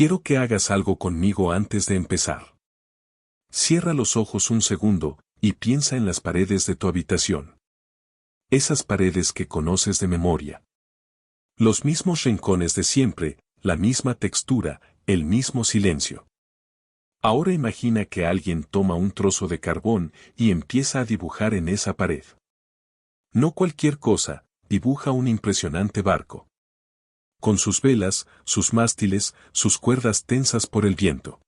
Quiero que hagas algo conmigo antes de empezar. Cierra los ojos un segundo y piensa en las paredes de tu habitación. Esas paredes que conoces de memoria. Los mismos rincones de siempre, la misma textura, el mismo silencio. Ahora imagina que alguien toma un trozo de carbón y empieza a dibujar en esa pared. No cualquier cosa, dibuja un impresionante barco. Con sus velas, sus mástiles, sus cuerdas tensas por el viento.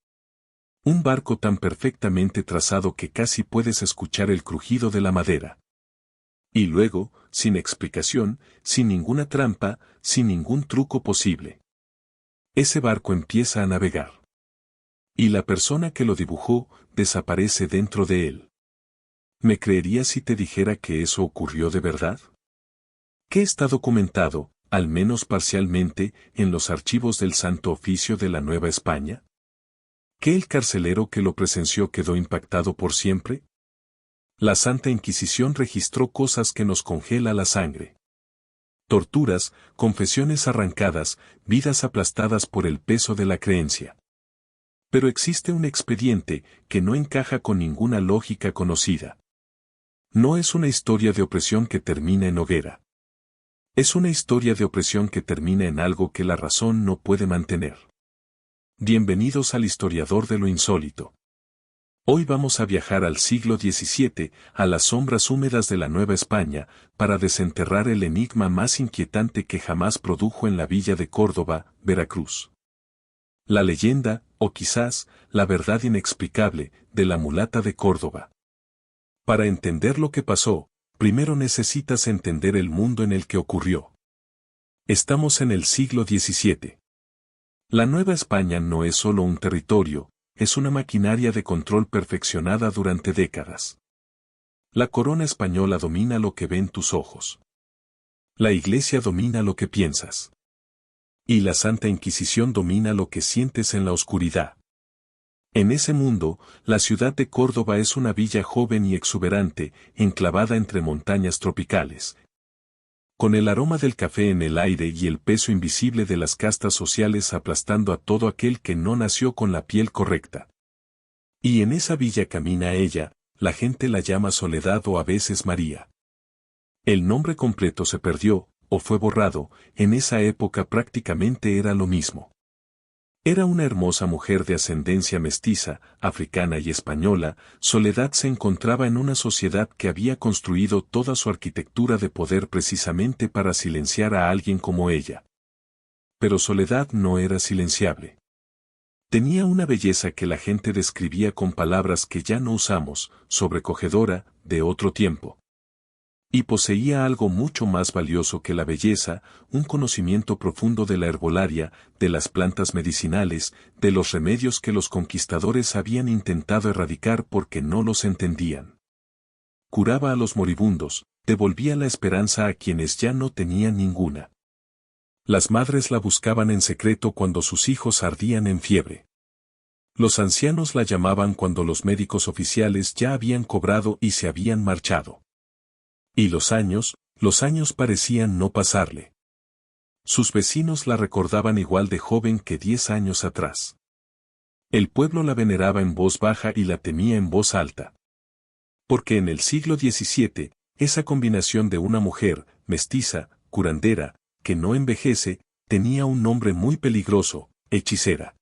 Un barco tan perfectamente trazado que casi puedes escuchar el crujido de la madera. Y luego, sin explicación, sin ninguna trampa, sin ningún truco posible. Ese barco empieza a navegar. Y la persona que lo dibujó desaparece dentro de él. ¿Me creerías si te dijera que eso ocurrió de verdad? ¿Qué está documentado, al menos parcialmente, en los archivos del Santo Oficio de la Nueva España? ¿Que el carcelero que lo presenció quedó impactado por siempre? La Santa Inquisición registró cosas que nos congela la sangre. Torturas, confesiones arrancadas, vidas aplastadas por el peso de la creencia. Pero existe un expediente que no encaja con ninguna lógica conocida. No es una historia de opresión que termina en hoguera. Es una historia de opresión que termina en algo que la razón no puede mantener. Bienvenidos al historiador de lo insólito. Hoy vamos a viajar al siglo XVII, a las sombras húmedas de la Nueva España, para desenterrar el enigma más inquietante que jamás produjo en la villa de Córdoba, Veracruz. La leyenda, o quizás, la verdad inexplicable, de la mulata de Córdoba. Para entender lo que pasó, primero necesitas entender el mundo en el que ocurrió. Estamos en el siglo XVII. La Nueva España no es solo un territorio, es una maquinaria de control perfeccionada durante décadas. La corona española domina lo que ven tus ojos. La Iglesia domina lo que piensas. Y la Santa Inquisición domina lo que sientes en la oscuridad. En ese mundo, la ciudad de Córdoba es una villa joven y exuberante, enclavada entre montañas tropicales. Con el aroma del café en el aire y el peso invisible de las castas sociales aplastando a todo aquel que no nació con la piel correcta. Y en esa villa camina ella, la gente la llama Soledad o a veces María. El nombre completo se perdió, o fue borrado, en esa época prácticamente era lo mismo. Era una hermosa mujer de ascendencia mestiza, africana y española. Soledad se encontraba en una sociedad que había construido toda su arquitectura de poder precisamente para silenciar a alguien como ella. Pero Soledad no era silenciable. Tenía una belleza que la gente describía con palabras que ya no usamos, sobrecogedora, de otro tiempo. Y poseía algo mucho más valioso que la belleza, un conocimiento profundo de la herbolaria, de las plantas medicinales, de los remedios que los conquistadores habían intentado erradicar porque no los entendían. Curaba a los moribundos, devolvía la esperanza a quienes ya no tenían ninguna. Las madres la buscaban en secreto cuando sus hijos ardían en fiebre. Los ancianos la llamaban cuando los médicos oficiales ya habían cobrado y se habían marchado. Y los años parecían no pasarle. Sus vecinos la recordaban igual de joven que 10 años atrás. El pueblo la veneraba en voz baja y la temía en voz alta. Porque en el siglo XVII, esa combinación de una mujer, mestiza, curandera, que no envejece, tenía un nombre muy peligroso, hechicera.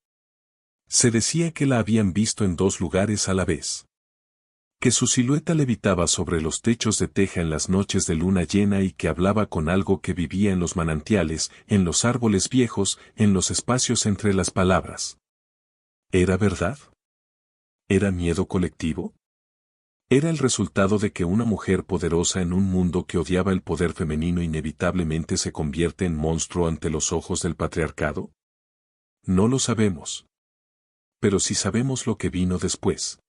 Se decía que la habían visto en 2 lugares a la vez. Que su silueta levitaba sobre los techos de teja en las noches de luna llena y que hablaba con algo que vivía en los manantiales, en los árboles viejos, en los espacios entre las palabras. ¿Era verdad? ¿Era miedo colectivo? ¿Era el resultado de que una mujer poderosa en un mundo que odiaba el poder femenino inevitablemente se convierte en monstruo ante los ojos del patriarcado? No lo sabemos. Pero sí sabemos lo que vino después.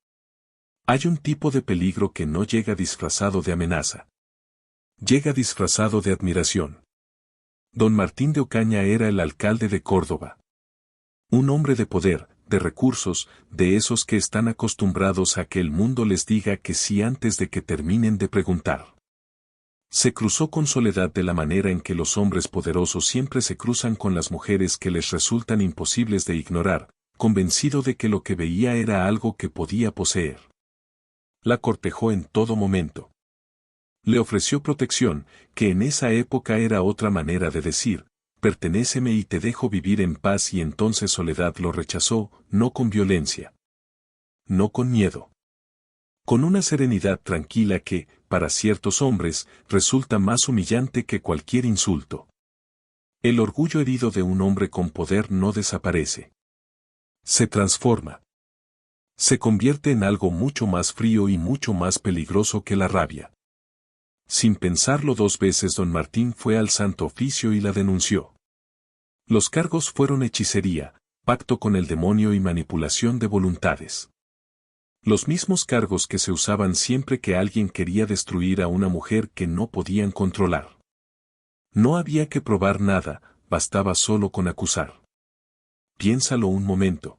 Hay un tipo de peligro que no llega disfrazado de amenaza. Llega disfrazado de admiración. Don Martín de Ocaña era el alcalde de Córdoba. Un hombre de poder, de recursos, de esos que están acostumbrados a que el mundo les diga que sí antes de que terminen de preguntar. Se cruzó con Soledad de la manera en que los hombres poderosos siempre se cruzan con las mujeres que les resultan imposibles de ignorar, convencido de que lo que veía era algo que podía poseer. La cortejó en todo momento. Le ofreció protección, que en esa época era otra manera de decir, pertenéceme y te dejo vivir en paz, y entonces Soledad lo rechazó, no con violencia. No con miedo. Con una serenidad tranquila que, para ciertos hombres, resulta más humillante que cualquier insulto. El orgullo herido de un hombre con poder no desaparece. Se transforma. Se convierte en algo mucho más frío y mucho más peligroso que la rabia. Sin pensarlo dos veces, don Martín fue al Santo Oficio y la denunció. Los cargos fueron hechicería, pacto con el demonio y manipulación de voluntades. Los mismos cargos que se usaban siempre que alguien quería destruir a una mujer que no podían controlar. No había que probar nada, bastaba solo con acusar. Piénsalo un momento.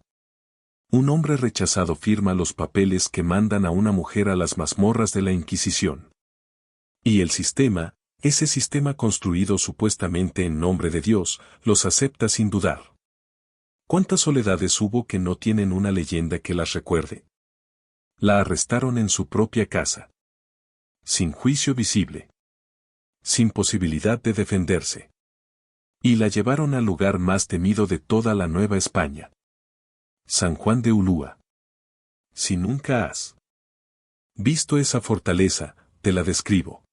Un hombre rechazado firma los papeles que mandan a una mujer a las mazmorras de la Inquisición. Y el sistema, ese sistema construido supuestamente en nombre de Dios, los acepta sin dudar. ¿Cuántas soledades hubo que no tienen una leyenda que las recuerde? La arrestaron en su propia casa. Sin juicio visible. Sin posibilidad de defenderse. Y la llevaron al lugar más temido de toda la Nueva España. San Juan de Ulúa. Si nunca has visto esa fortaleza, te la describo.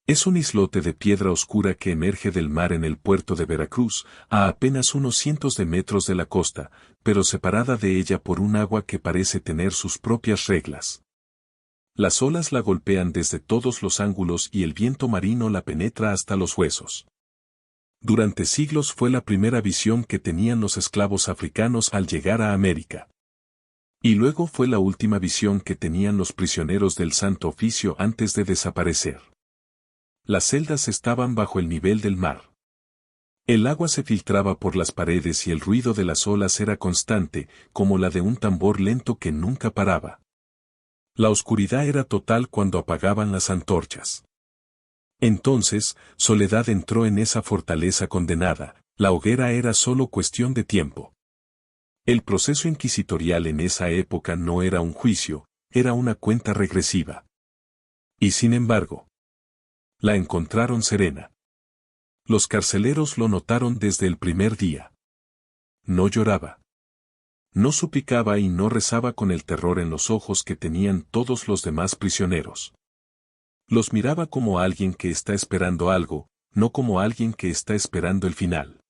Es un islote de piedra oscura que emerge del mar en el puerto de Veracruz, a apenas unos cientos de metros de la costa, pero separada de ella por un agua que parece tener sus propias reglas. Las olas la golpean desde todos los ángulos y el viento marino la penetra hasta los huesos. Durante siglos fue la primera visión que tenían los esclavos africanos al llegar a América. Y luego fue la última visión que tenían los prisioneros del Santo Oficio antes de desaparecer. Las celdas estaban bajo el nivel del mar. El agua se filtraba por las paredes y el ruido de las olas era constante, como la de un tambor lento que nunca paraba. La oscuridad era total cuando apagaban las antorchas. Entonces, Soledad entró en esa fortaleza condenada, la hoguera era solo cuestión de tiempo. El proceso inquisitorial en esa época no era un juicio, era una cuenta regresiva. Y sin embargo, la encontraron serena. Los carceleros lo notaron desde el primer día. No lloraba. No suplicaba y no rezaba con el terror en los ojos que tenían todos los demás prisioneros. Los miraba como alguien que está esperando algo, no como alguien que está esperando el final.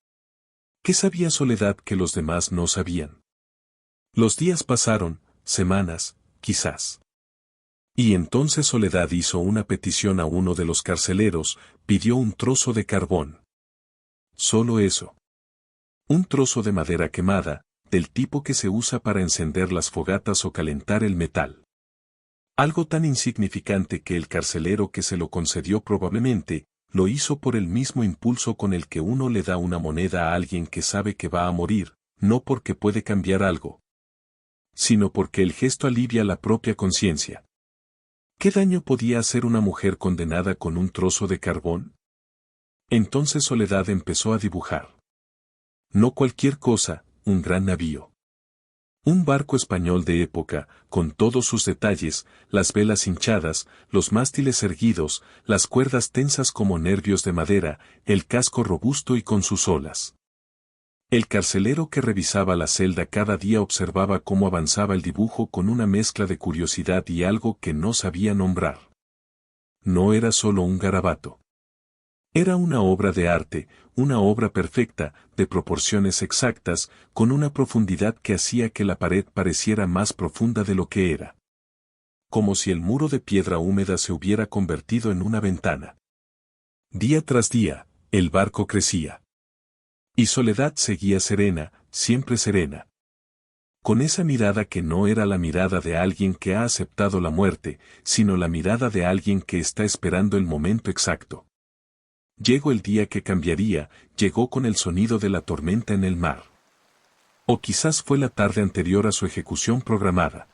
¿Qué sabía Soledad que los demás no sabían? Los días pasaron, semanas, quizás. Y entonces Soledad hizo una petición a uno de los carceleros, pidió un trozo de carbón. Solo eso. Un trozo de madera quemada, del tipo que se usa para encender las fogatas o calentar el metal. Algo tan insignificante que el carcelero que se lo concedió probablemente, lo hizo por el mismo impulso con el que uno le da una moneda a alguien que sabe que va a morir, no porque puede cambiar algo, sino porque el gesto alivia la propia conciencia. ¿Qué daño podía hacer una mujer condenada con un trozo de carbón? Entonces Soledad empezó a dibujar. No cualquier cosa, un gran navío. Un barco español de época, con todos sus detalles, las velas hinchadas, los mástiles erguidos, las cuerdas tensas como nervios de madera, el casco robusto y con sus olas. El carcelero que revisaba la celda cada día observaba cómo avanzaba el dibujo con una mezcla de curiosidad y algo que no sabía nombrar. No era solo un garabato. Era una obra de arte, una obra perfecta, de proporciones exactas, con una profundidad que hacía que la pared pareciera más profunda de lo que era. Como si el muro de piedra húmeda se hubiera convertido en una ventana. Día tras día, el barco crecía. Y Soledad seguía serena, siempre serena. Con esa mirada que no era la mirada de alguien que ha aceptado la muerte, sino la mirada de alguien que está esperando el momento exacto. Llegó el día que cambiaría, llegó con el sonido de la tormenta en el mar. O quizás fue la tarde anterior a su ejecución programada.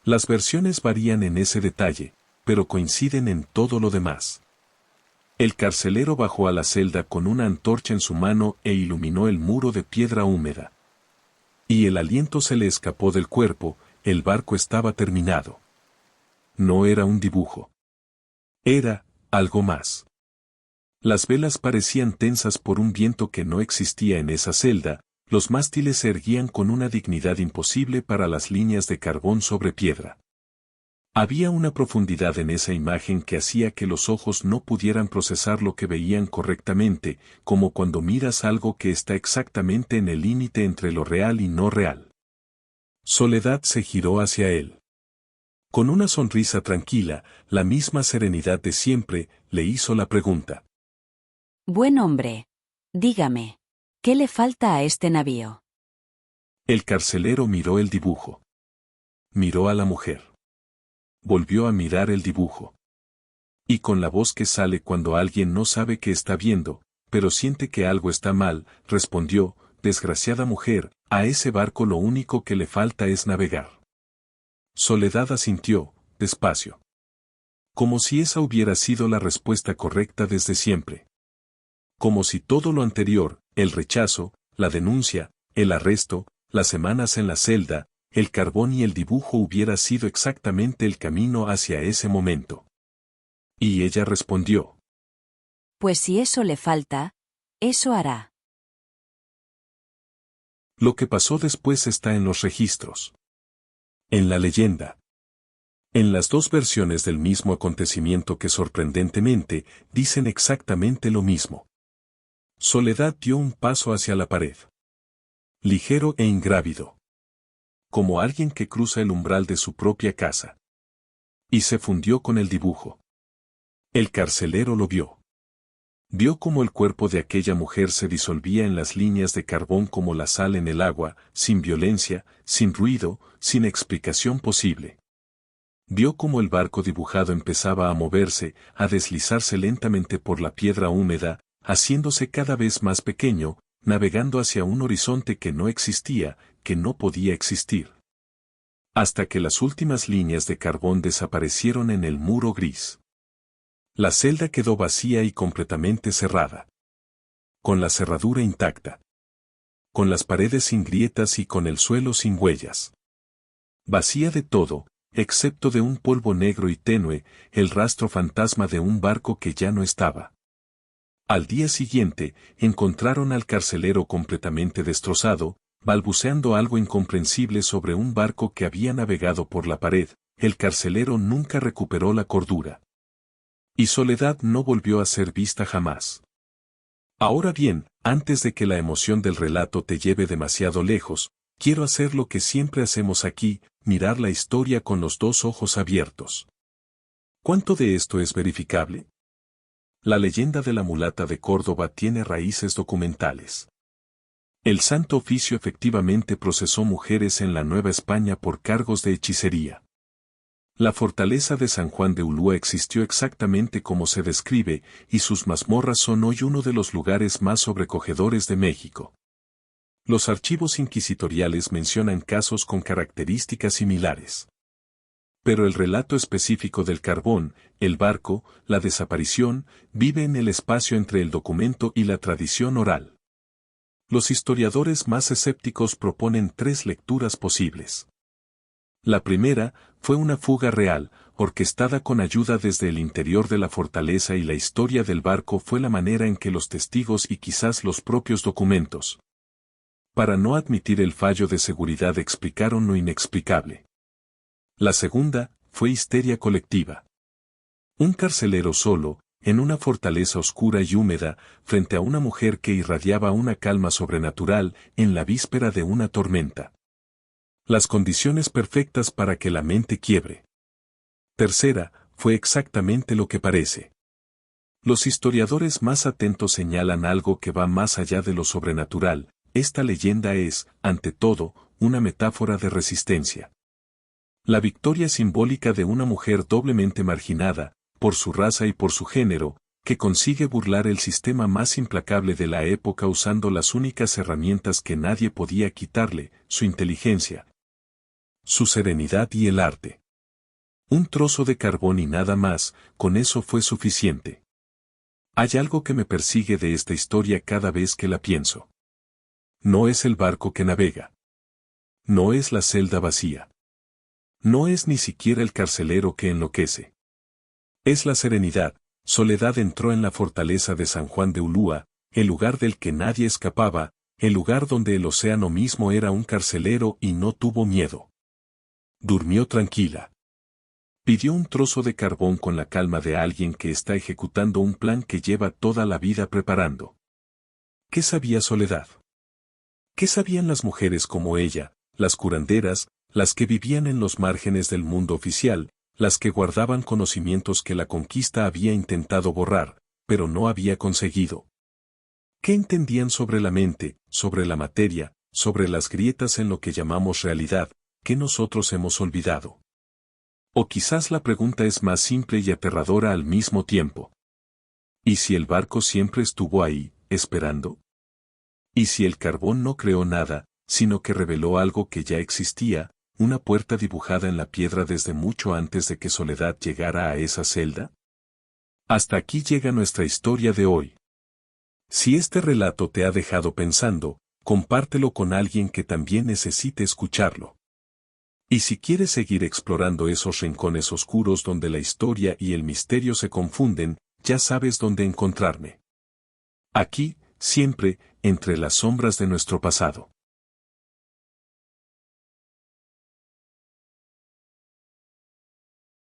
Las versiones varían en ese detalle, pero coinciden en todo lo demás. El carcelero bajó a la celda con una antorcha en su mano e iluminó el muro de piedra húmeda. Y el aliento se le escapó del cuerpo, el barco estaba terminado. No era un dibujo. Era algo más. Las velas parecían tensas por un viento que no existía en esa celda, los mástiles se erguían con una dignidad imposible para las líneas de carbón sobre piedra. Había una profundidad en esa imagen que hacía que los ojos no pudieran procesar lo que veían correctamente, como cuando miras algo que está exactamente en el límite entre lo real y no real. Soledad se giró hacia él. Con una sonrisa tranquila, la misma serenidad de siempre, le hizo la pregunta. Buen hombre, dígame, ¿qué le falta a este navío? El carcelero miró el dibujo. Miró a la mujer. Volvió a mirar el dibujo. Y con la voz que sale cuando alguien no sabe qué está viendo, pero siente que algo está mal, respondió, desgraciada mujer, a ese barco lo único que le falta es navegar. Soledad asintió, despacio. Como si esa hubiera sido la respuesta correcta desde siempre. Como si todo lo anterior, el rechazo, la denuncia, el arresto, las semanas en la celda, el carbón y el dibujo hubiera sido exactamente el camino hacia ese momento. Y ella respondió. Pues si eso le falta, eso hará. Lo que pasó después está en los registros. En la leyenda. En las dos versiones del mismo acontecimiento que sorprendentemente dicen exactamente lo mismo. Soledad dio un paso hacia la pared. Ligero e ingrávido. Como alguien que cruza el umbral de su propia casa. Y se fundió con el dibujo. El carcelero lo vio. Vio cómo el cuerpo de aquella mujer se disolvía en las líneas de carbón como la sal en el agua, sin violencia, sin ruido, sin explicación posible. Vio cómo el barco dibujado empezaba a moverse, a deslizarse lentamente por la piedra húmeda, haciéndose cada vez más pequeño, navegando hacia un horizonte que no existía, que no podía existir. Hasta que las últimas líneas de carbón desaparecieron en el muro gris. La celda quedó vacía y completamente cerrada. Con la cerradura intacta. Con las paredes sin grietas y con el suelo sin huellas. Vacía de todo, excepto de un polvo negro y tenue, el rastro fantasma de un barco que ya no estaba. Al día siguiente, encontraron al carcelero completamente destrozado, balbuceando algo incomprensible sobre un barco que había navegado por la pared. El carcelero nunca recuperó la cordura. Y Soledad no volvió a ser vista jamás. Ahora bien, antes de que la emoción del relato te lleve demasiado lejos, quiero hacer lo que siempre hacemos aquí, mirar la historia con los dos ojos abiertos. ¿Cuánto de esto es verificable? La leyenda de la mulata de Córdoba tiene raíces documentales. El Santo Oficio efectivamente procesó mujeres en la Nueva España por cargos de hechicería. La fortaleza de San Juan de Ulúa existió exactamente como se describe, y sus mazmorras son hoy uno de los lugares más sobrecogedores de México. Los archivos inquisitoriales mencionan casos con características similares. Pero el relato específico del carbón, el barco, la desaparición, vive en el espacio entre el documento y la tradición oral. Los historiadores más escépticos proponen tres lecturas posibles. La primera, fue una fuga real, orquestada con ayuda desde el interior de la fortaleza, y la historia del barco fue la manera en que los testigos y quizás los propios documentos, para no admitir el fallo de seguridad, explicaron lo inexplicable. La segunda, fue histeria colectiva. Un carcelero solo, en una fortaleza oscura y húmeda, frente a una mujer que irradiaba una calma sobrenatural, en la víspera de una tormenta. Las condiciones perfectas para que la mente quiebre. Tercera, fue exactamente lo que parece. Los historiadores más atentos señalan algo que va más allá de lo sobrenatural. Esta leyenda es, ante todo, una metáfora de resistencia. La victoria simbólica de una mujer doblemente marginada, por su raza y por su género, que consigue burlar el sistema más implacable de la época usando las únicas herramientas que nadie podía quitarle, su inteligencia, su serenidad y el arte. Un trozo de carbón y nada más, con eso fue suficiente. Hay algo que me persigue de esta historia cada vez que la pienso. No es el barco que navega. No es la celda vacía. No es ni siquiera el carcelero que enloquece. Es la serenidad. Soledad entró en la fortaleza de San Juan de Ulúa, el lugar del que nadie escapaba, el lugar donde el océano mismo era un carcelero y no tuvo miedo. Durmió tranquila. Pidió un trozo de carbón con la calma de alguien que está ejecutando un plan que lleva toda la vida preparando. ¿Qué sabía Soledad? ¿Qué sabían las mujeres como ella, las curanderas, las que vivían en los márgenes del mundo oficial, las que guardaban conocimientos que la conquista había intentado borrar, pero no había conseguido? ¿Qué entendían sobre la mente, sobre la materia, sobre las grietas en lo que llamamos realidad, que nosotros hemos olvidado? O quizás la pregunta es más simple y aterradora al mismo tiempo. ¿Y si el barco siempre estuvo ahí, esperando? ¿Y si el carbón no creó nada, sino que reveló algo que ya existía, una puerta dibujada en la piedra desde mucho antes de que Soledad llegara a esa celda? Hasta aquí llega nuestra historia de hoy. Si este relato te ha dejado pensando, compártelo con alguien que también necesite escucharlo. Y si quieres seguir explorando esos rincones oscuros donde la historia y el misterio se confunden, ya sabes dónde encontrarme. Aquí, siempre, entre las sombras de nuestro pasado.